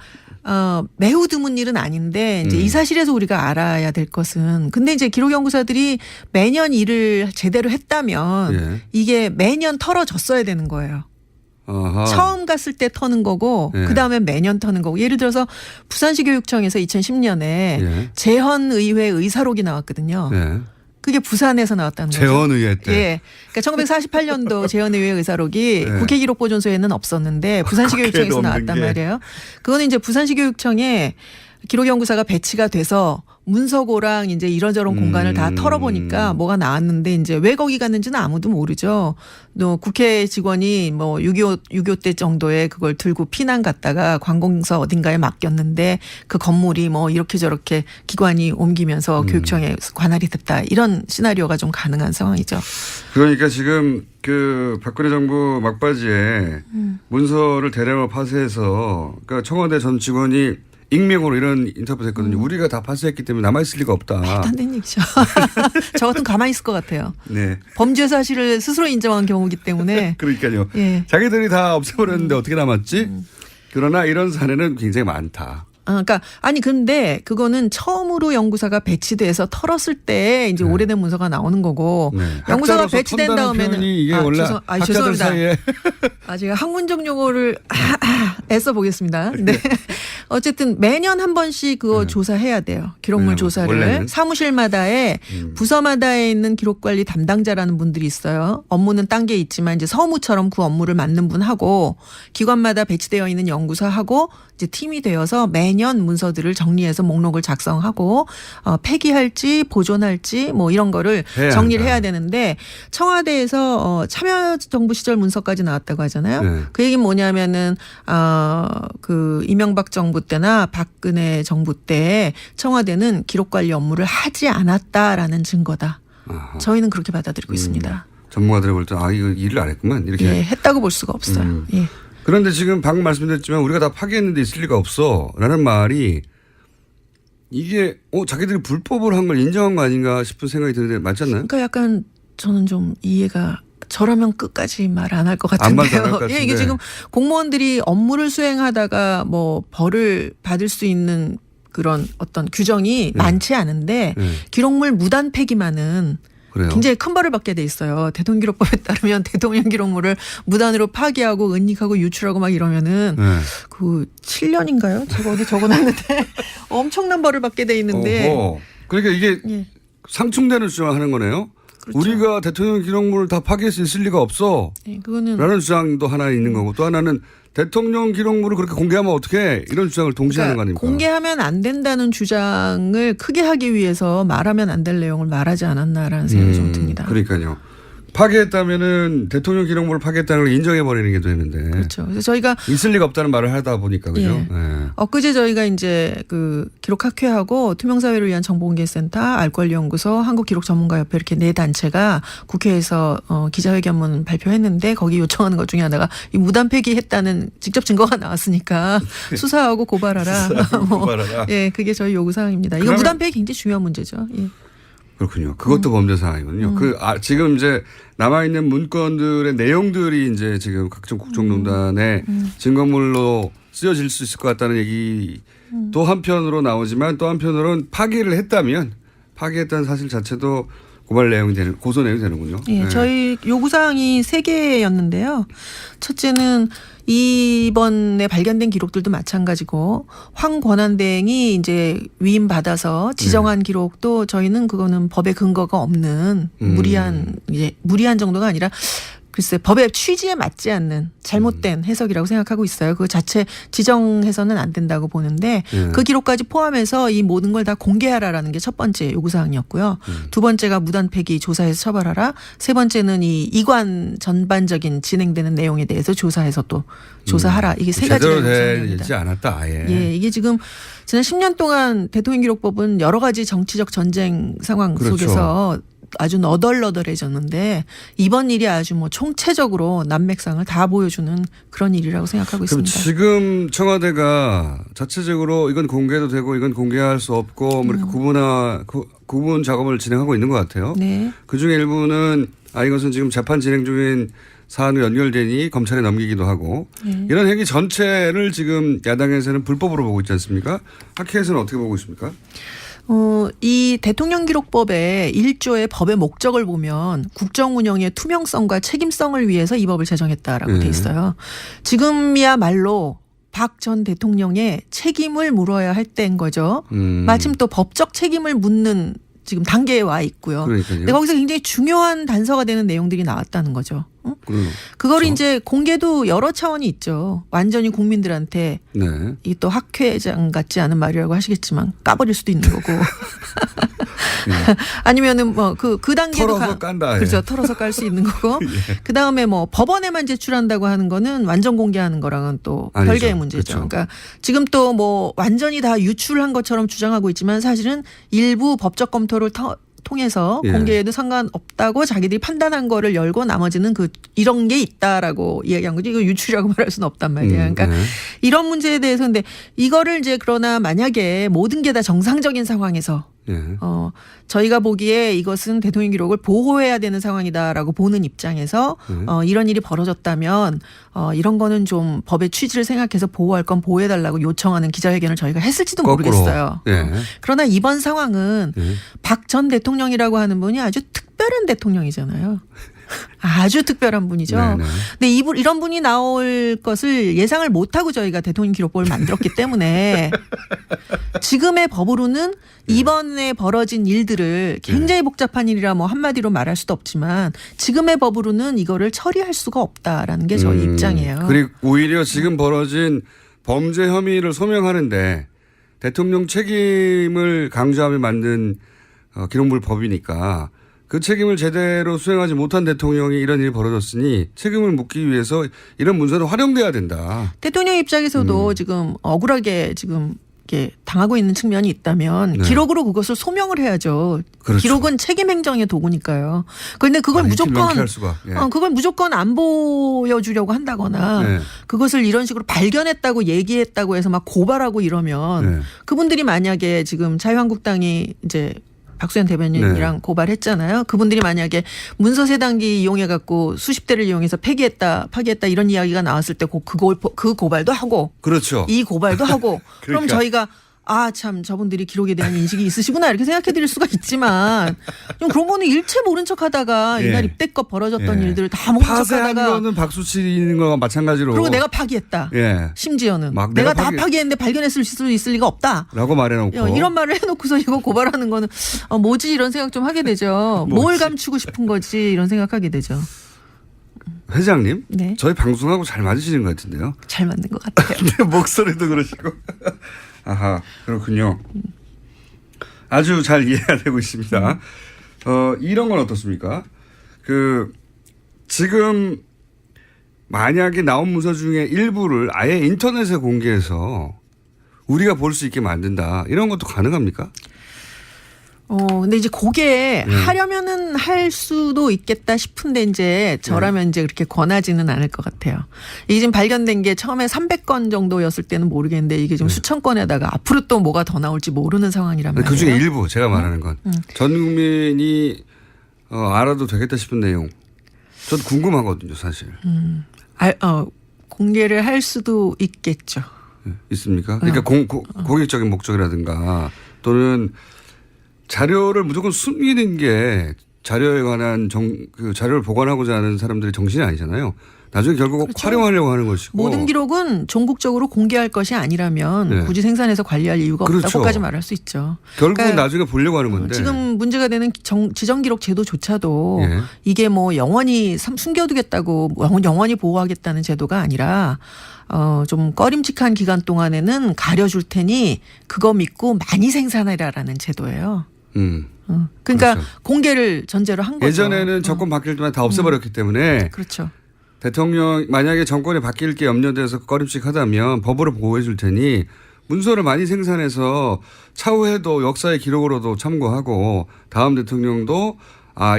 매우 드문 일은 아닌데 이제 이 사실에서 우리가 알아야 될 것은 근데 이제 기록연구사들이 매년 일을 제대로 했다면 이게 매년 털어졌어야 되는 거예요. 아하. 처음 갔을 때 터는 거고 그다음에 매년 터는 거고 예를 들어서 부산시 교육청에서 2010년에 재헌의회 의사록이 나왔거든요. 그게 부산에서 나왔다는 거죠. 재헌의회 때. 예. 그러니까 1948년도 재헌의회 의사록이 국회기록보존소에는 없었는데 부산시 교육청에서 나왔단 말이에요. 그거는 이제 부산시 교육청에 기록연구사가 배치가 돼서 문서고랑 이제 이런저런 공간을 다 털어보니까 뭐가 나왔는데 이제 왜 거기 갔는지는 아무도 모르죠. 또 국회 직원이 뭐 6.25 때 정도에 그걸 들고 피난 갔다가 관공서 어딘가에 맡겼는데 그 건물이 뭐 이렇게 저렇게 기관이 옮기면서 교육청에 관할이 됐다. 이런 시나리오가 좀 가능한 상황이죠. 그러니까 지금 그 박근혜 정부 막바지에 문서를 대량으로 파쇄해서 그러니까 청와대 전 직원이 익명으로 이런 인터뷰를 했거든요. 우리가 다 파쇄했기 때문에 남아있을 리가 없다. 말도 안 되는 얘기죠. 저 같으면 가만히 있을 것 같아요. 네. 범죄 사실을 스스로 인정한 경우이기 때문에. 그러니까요. 자기들이 다 없애버렸는데 어떻게 남았지? 그러나 이런 사례는 굉장히 많다. 그러니까 아니 근데 그거는 처음으로 연구사가 배치돼서 털었을 때 이제 오래된 문서가 나오는 거고 연구사가 배치된 다음에는 이게 원래 학자들 사이에 제가 학문적 용어를 애써 보겠습니다. 네. 어쨌든 매년 한 번씩 그거 조사해야 돼요. 기록물 조사를 원래는. 사무실마다에 부서마다에 있는 기록관리 담당자라는 분들이 있어요. 업무는 딴 게 있지만 이제 서무처럼 그 업무를 맡는 분하고 기관마다 배치되어 있는 연구사하고 이제 팀이 되어서 매년 문서들을 정리해서 목록을 작성하고 폐기할지 보존할지 뭐 이런 거를 정리를 해야 되는데 청와대에서 참여정부 시절 문서까지 나왔다고 하잖아요. 그 얘기는 뭐냐면은 그 이명박 정부 때나 박근혜 정부 때 청와대는 기록관리 업무를 하지 않았다라는 증거다. 저희는 그렇게 받아들이고 있습니다. 전문가들이 볼 때 이거 일을 안 했구만 이렇게. 했다고 볼 수가 없어요. 그런데 지금 방금 말씀드렸지만 우리가 다 파기했는데 있을 리가 없어 라는 말이 이게 자기들이 불법을 한 걸 인정한 거 아닌가 싶은 생각이 드는데 맞지 않나요? 그러니까 약간 저는 좀 이해가 저라면 끝까지 말 안 할 것 같은데요. 이게 지금 공무원들이 업무를 수행하다가 뭐 벌을 받을 수 있는 그런 어떤 규정이 많지 않은데 기록물 무단 폐기만은 그래요? 굉장히 큰 벌을 받게 돼 있어요. 대통령기록법에 따르면 대통령 기록물을 무단으로 파기하고 은닉하고 유출하고 막 이러면은 그 7년인가요? 제가 어디 적어놨는데 엄청난 벌을 받게 돼 있는데. 그러니까 이게 상충되는 주장을 하는 거네요. 그렇죠. 우리가 대통령 기록물을 다 파기할 수 있을 리가 없어. 그거는 라는 주장도 하나 있는 거고 또 하나는 대통령 기록물을 그렇게 공개하면 어떡해 이런 주장을 동시에 하는 거 아닙니까? 공개하면 안 된다는 주장을 크게 하기 위해서 말하면 안 될 내용을 말하지 않았나라는 생각이 좀 듭니다. 그러니까요. 파괴했다면은 대통령 기록물을 파괴했다는 걸 인정해버리는 게 되는데. 그렇죠. 그래서 저희가 있을 리가 없다는 말을 하다 보니까 그죠. 엊그제 저희가 이제 그 기록학회하고 투명사회를 위한 정보공개센터, 알권리연구소, 한국기록전문가협회 이렇게 네 단체가 국회에서 기자회견문 발표했는데 거기 요청하는 것 중에 하나가 이 무단 폐기했다는 직접 증거가 나왔으니까 수사하고 고발하라. 고발하라. 그게 저희 요구 사항입니다. 이거 무단 폐기 굉장히 중요한 문제죠. 그렇군요. 그것도 범죄 사항이군요. 지금 이제 남아있는 문건들의 내용들이 이제 지금 각종 국정농단의 증거물로 쓰여질 수 있을 것 같다는 얘기도 한편으로 나오지만 또 한편으로는 파기했다는 사실 자체도 고발 내용이 고소 내용이 되는군요. 예, 네. 저희 요구사항이 3개였는데요. 첫째는 이번에 발견된 기록들도 마찬가지고 황권한대행이 이제 위임받아서 지정한 기록도 저희는 그거는 법에 근거가 없는 무리한 정도가 아니라 글쎄 법의 취지에 맞지 않는 잘못된 해석이라고 생각하고 있어요. 그 자체 지정해서는 안 된다고 보는데 그 기록까지 포함해서 이 모든 걸 다 공개하라라는 게 첫 번째 요구사항이었고요. 두 번째가 무단 폐기 조사해서 처벌하라. 세 번째는 이 이관 전반적인 진행되는 내용에 대해서 조사해서 또 조사하라. 이게 세 가지가 요구사항입니다. 되지 않았다 아예. 예, 이게 지금 지난 10년 동안 대통령기록법은 여러 가지 정치적 전쟁 상황 그렇죠. 속에서 아주 너덜너덜해졌는데 이번 일이 아주 뭐 총체적으로 난맥상을 다 보여주는 그런 일이라고 생각하고 그럼 있습니다. 지금 청와대가 자체적으로 이건 공개도 되고 이건 공개할 수 없고 뭐 이렇게 구분 작업을 진행하고 있는 것 같아요. 네. 그중에 일부는 이것은 지금 재판 진행 중인 사안으로 연결되니 검찰에 넘기기도 하고 이런 행위 전체를 지금 야당에서는 불법으로 보고 있지 않습니까? 학회에서는 어떻게 보고 있습니까? 이 대통령기록법의 1조의 법의 목적을 보면 국정 운영의 투명성과 책임성을 위해서 이 법을 제정했다라고 돼 있어요. 지금이야말로 박 전 대통령의 책임을 물어야 할 때인 거죠. 마침 또 법적 책임을 묻는 지금 단계에 와 있고요. 그러니까요. 근데 거기서 굉장히 중요한 단서가 되는 내용들이 나왔다는 거죠. 그걸 이제 공개도 여러 차원이 있죠. 완전히 국민들한테 이 또 학회장 같지 않은 말이라고 하시겠지만 까버릴 수도 있는 거고. 아니면은 뭐 그 단계로 털어서 깐다. 그렇죠. 털어서 깔 수 있는 거고. 그 다음에 뭐 법원에만 제출한다고 하는 거는 완전 공개하는 거랑은 또 아니죠. 별개의 문제죠. 그렇죠. 그러니까 지금 또 뭐 완전히 다 유출한 것처럼 주장하고 있지만 사실은 일부 법적 검토를 통해서 공개해도 상관없다고 자기들이 판단한 거를 열고 나머지는 이런 게 있다라고 이야기한 거지. 이거 유출이라고 말할 수는 없단 말이에요. 그러니까 이런 문제에 대해서 근데 이거를 이제 그러나 만약에 모든 게 다 정상적인 상황에서 저희가 보기에 이것은 대통령 기록을 보호해야 되는 상황이다라고 보는 입장에서 이런 일이 벌어졌다면 이런 거는 좀 법의 취지를 생각해서 보호할 건 보호해달라고 요청하는 기자회견을 저희가 했을지도 거꾸로. 모르겠어요. 네. 그러나 이번 상황은 박 전 대통령이라고 하는 분이 아주 특별한 대통령이잖아요. 아주 특별한 분이죠. 네네. 근데 이런 분이 나올 것을 예상을 못하고 저희가 대통령 기록법을 만들었기 때문에 지금의 법으로는 이번에 벌어진 일들을 굉장히 복잡한 일이라 뭐 한마디로 말할 수도 없지만 지금의 법으로는 이거를 처리할 수가 없다라는 게 저희 입장이에요. 그리고 오히려 지금 벌어진 범죄 혐의를 소명하는데 대통령 책임을 강조하며 만든 기록물 법이니까 그 책임을 제대로 수행하지 못한 대통령이 이런 일이 벌어졌으니 책임을 묻기 위해서 이런 문서는 활용돼야 된다. 대통령 입장에서도 지금 억울하게 지금 이렇게 당하고 있는 측면이 있다면 기록으로 그것을 소명을 해야죠. 그렇죠. 기록은 책임 행정의 도구니까요. 그런데 그걸 그걸 무조건 안 보여주려고 한다거나 그것을 이런 식으로 발견했다고 얘기했다고 해서 막 고발하고 이러면 그분들이 만약에 지금 자유한국당이 이제 박수현 대변인이랑 고발했잖아요. 그분들이 만약에 문서 세단기 이용해 갖고 수십 대를 이용해서 파기했다 이런 이야기가 나왔을 때 그 고발도 하고 그렇죠. 이 고발도 하고 그러니까. 그럼 저희가 참 저분들이 기록에 대한 인식이 있으시구나 이렇게 생각해 드릴 수가 있지만 좀 그런 거는 일체 모른 척 하다가 이날 이때껏 벌어졌던 일들을 다 모른 척 파쇄한 하다가 거는 박수 치는 거와 마찬가지로 그리고 내가 파기했다. 심지어는 내가 다 파기했는데 발견했을 수 있을 리가 없다. 라고 말해놓고 이런 말을 해놓고서 이거 고발하는 거는 뭐지 이런 생각 좀 하게 되죠. 뭘 감추고 싶은 거지 이런 생각하게 되죠. 회장님, 네. 저희 방송하고 잘 맞으시는 것 같은데요. 잘 맞는 것 같아요. 목소리도 그러시고. 아하, 그렇군요. 아주 잘 이해가 되고 있습니다. 이런 건 어떻습니까? 지금 만약에 나온 문서 중에 일부를 아예 인터넷에 공개해서 우리가 볼 수 있게 만든다. 이런 것도 가능합니까? 근데 이제 그게 하려면은 할 수도 있겠다 싶은데 이제 저라면 이제 그렇게 권하지는 않을 것 같아요. 이게 지금 발견된 게 처음에 300건 정도였을 때는 모르겠는데 이게 지금 수천 건에다가 앞으로 또 뭐가 더 나올지 모르는 상황이란 말이에요. 그중에 일부 제가 말하는 건 전 국민이 알아도 되겠다 싶은 내용. 저도 궁금하거든요, 사실. 공개를 할 수도 있겠죠. 있습니까? 그러니까 공익적인 목적이라든가 또는 자료를 무조건 숨기는 게 자료에 관한 그 자료를 보관하고자 하는 사람들의 정신이 아니잖아요. 나중에 결국 그렇죠. 활용하려고 하는 것이고. 모든 기록은 전국적으로 공개할 것이 아니라면 굳이 생산해서 관리할 이유가 없다고까지 말할 수 있죠. 결국은 그러니까 나중에 보려고 하는 건데. 지금 문제가 되는 지정기록 제도조차도 이게 뭐 영원히 숨겨두겠다고 영원히 보호하겠다는 제도가 아니라 좀 꺼림칙한 기간 동안에는 가려줄 테니 그거 믿고 많이 생산해라라는 제도예요. 그러니까 그렇죠. 공개를 전제로 한 거죠. 예전에는 정권 바뀔 때만 다 없애버렸기 때문에. 그렇죠. 대통령 만약에 정권이 바뀔 게 염려돼서 꺼림칙하다면 법으로 보호해 줄 테니 문서를 많이 생산해서 차후에도 역사의 기록으로도 참고하고 다음 대통령도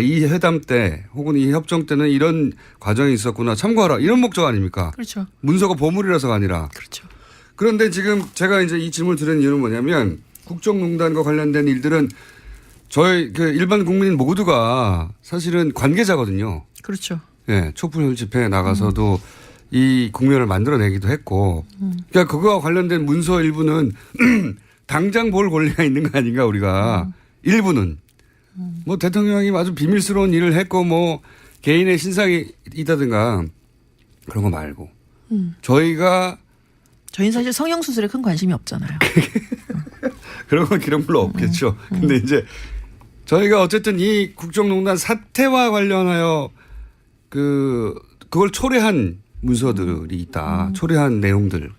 이 회담 때 혹은 이 협정 때는 이런 과정이 있었구나 참고하라 이런 목적 아닙니까? 그렇죠. 문서가 보물이라서가 아니라. 그렇죠. 그런데 지금 제가 이제 이 질문을 드리는 이유는 뭐냐면 국정농단과 관련된 일들은 저희 그 일반 국민 모두가 사실은 관계자거든요. 그렇죠. 네, 촛불 집회에 나가서도 이 국면을 만들어내기도 했고, 그러니까 그거와 관련된 문서 일부는 당장 볼 권리가 있는 거 아닌가 우리가 일부는 뭐 대통령이 아주 비밀스러운 일을 했고 뭐 개인의 신상이 있다든가 그런 거 말고 저희는 사실 성형수술에 큰 관심이 없잖아요. 그런 건 기록물로 없겠죠. 근데 이제 저희가 어쨌든 이 국정농단 사태와 관련하여 그걸 초래한 문서들이 있다. 초래한 내용들.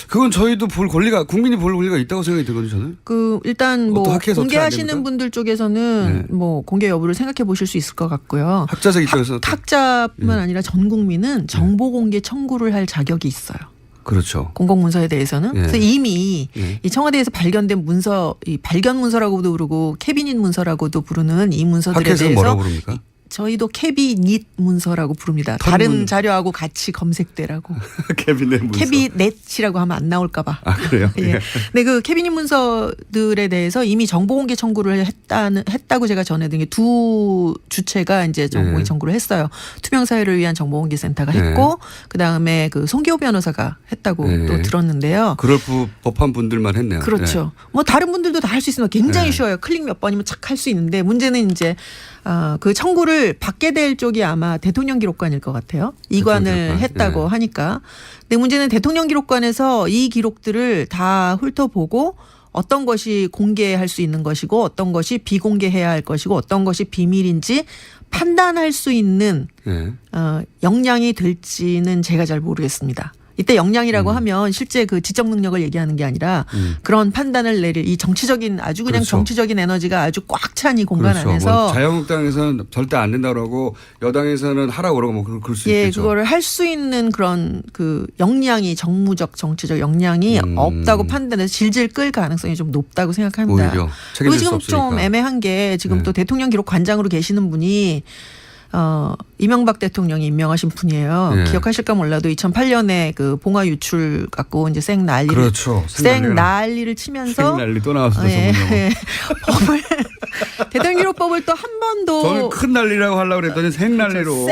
그건 저희도 볼 권리가 국민이 볼 권리가 있다고 생각이 들거든요. 저는. 일단 뭐 공개하시는 분들 쪽에서는 뭐 공개 여부를 생각해 보실 수 있을 것 같고요. 학자적 입장에서 학자뿐만 아니라 전 국민은 정보 공개 청구를 할 자격이 있어요. 그렇죠. 공공문서에 대해서는. 그래서 이미 이 청와대에서 발견된 문서, 이 발견 문서라고도 부르고 캐비닛 문서라고도 부르는 이 문서들에 대해서 뭐라고 부릅니까? 저희도 캐비닛 문서라고 부릅니다. 다른 자료하고 같이 검색되라고. 캐비넷 문서. 캐비넷이라고 하면 안 나올까 봐. 그래요? 예. 근데 그 캐비닛 문서들에 대해서 이미 정보공개 청구를 했다고 제가 전해드린 게 두 주체가 이제 정보공개 청구를 했어요. 투명사회를 위한 정보공개센터가 했고 그다음에 그 송기호 변호사가 했다고 또 들었는데요. 그럴 법한 분들만 했네요. 그렇죠. 뭐 다른 분들도 다 할 수 있습니다. 굉장히 쉬워요. 클릭 몇 번이면 착 할 수 있는데 문제는 이제 그 청구를 받게 될 쪽이 아마 대통령 기록관일 것 같아요. 이관을 했다고 하니까. 근데 문제는 대통령 기록관에서 이 기록들을 다 훑어보고 어떤 것이 공개할 수 있는 것이고 어떤 것이 비공개해야 할 것이고 어떤 것이 비밀인지 판단할 수 있는 역량이 될지는 제가 잘 모르겠습니다. 이때 역량이라고 하면 실제 그 지적 능력을 얘기하는 게 아니라 그런 판단을 내릴 이 정치적인 아주 그냥 정치적인 에너지가 아주 꽉 찬 이 공간 안에서 뭐 자유한국당에서는 절대 안 된다고 그러고 여당에서는 하라고 그러고 뭐 그럴 수 있겠죠. 그거를 할 수 있는 그런 그 역량이 정무적 정치적 역량이 없다고 판단해서 질질 끌 가능성이 좀 높다고 생각합니다. 오히려 그리고 지금 좀 애매한 게 지금 또 대통령 기록 관장으로 계시는 분이 이명박 대통령이 임명하신 분이에요. 기억하실까 몰라도 2008년에 그 봉화 유출 갖고 이제 생 난리를 치면서 난리 또 나왔어요. 법을 대통령기록법을 또 한 번도 저는 큰 난리라고 하려고 그랬더니 생난리로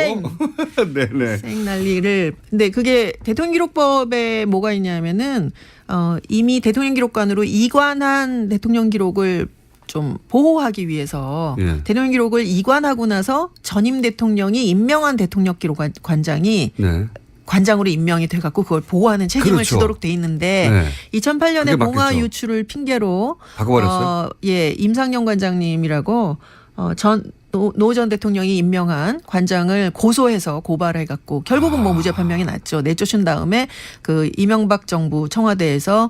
네네. 생난리를 근데 그게 대통령기록법에 뭐가 있냐면은 이미 대통령기록관으로 이관한 대통령기록을 좀 보호하기 위해서 대통령 기록을 이관하고 나서 전임 대통령이 임명한 대통령 기록 관장이 관장으로 임명이 돼갖고 그걸 보호하는 책임을 지도록 돼 있는데 2008년에 봉화 유출을 핑계로 바꿔버렸어요. 임상영 관장님이라고 노 전 대통령이 임명한 관장을 고소해서 고발해갖고 결국은 뭐 무죄 판명이 났죠. 내쫓은 다음에 그 이명박 정부 청와대에서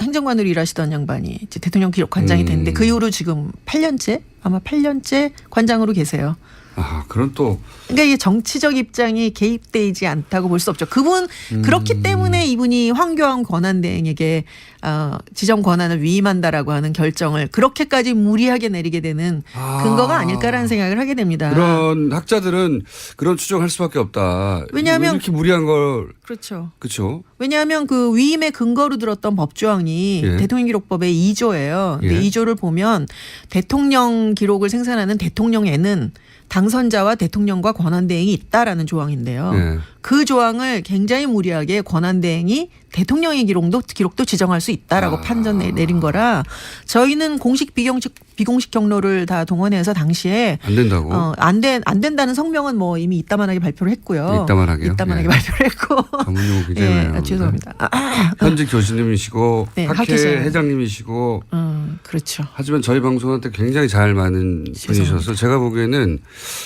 행정관으로 일하시던 양반이 이제 대통령 기록 관장이 됐는데 그 이후로 지금 8년째 관장으로 계세요. 아, 그런 또. 그러니까 이게 정치적 입장이 개입되지 않다고 볼 수 없죠. 그분 그렇기 때문에 이분이 황교안 권한대행에게 지정 권한을 위임한다라고 하는 결정을 그렇게까지 무리하게 내리게 되는 근거가 아닐까라는 생각을 하게 됩니다. 그런 학자들은 그런 추정할 수밖에 없다. 왜냐하면 이렇게 무리한 걸. 그렇죠. 그렇죠. 왜냐하면 그 위임의 근거로 들었던 법조항이 예. 대통령기록법의 2조예요. 근데 예. 2조를 보면 대통령 기록을 생산하는 대통령에는 당선자와 대통령과 권한대행이 있다라는 조항인데요. 예. 그 조항을 굉장히 무리하게 권한대행이 대통령의 기록도 지정할 수 있다라고 판정 내린 거라 저희는 공식 비공식 경로를 다 동원해서 당시에 안 된다고. 안 된다는 성명은 뭐 이미 이따만하게 발표를 했고요. 이따만하게요? 이따만하게 예. 발표를 했고. 전문용어 굉장히 예, 죄송합니다. 현직 교수님이시고 네, 학회 학회에서요. 회장님이시고 그렇죠. 하지만 저희 방송한테 굉장히 잘 맞는 분이셔서 제가 보기에는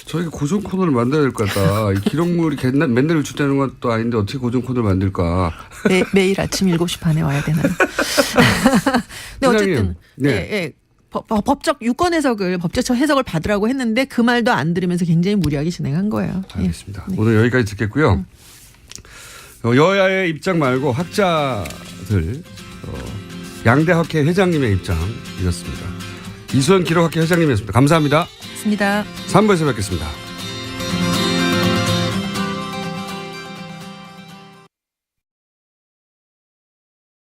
저희가 고정 코너를 만들어야 될 것 같다. 이 기록물이 맨날 유출되는 것도 아닌데 어떻게 고정 코너를 만들까. 매일 아침 7시 반에 와야 되나요? 근데 어쨌든 네. 법적 유권 해석을 법제처 해석을 받으라고 했는데 그 말도 안 들으면서 굉장히 무리하게 진행한 거예요. 알겠습니다. 오늘 여기까지 듣겠고요. 여야의 입장 말고 학자들 양대학회 회장님의 입장 이렇습니다. 이수연 기록학회 회장님이었습니다. 감사합니다. 맞습니다. 3부에서 뵙겠습니다.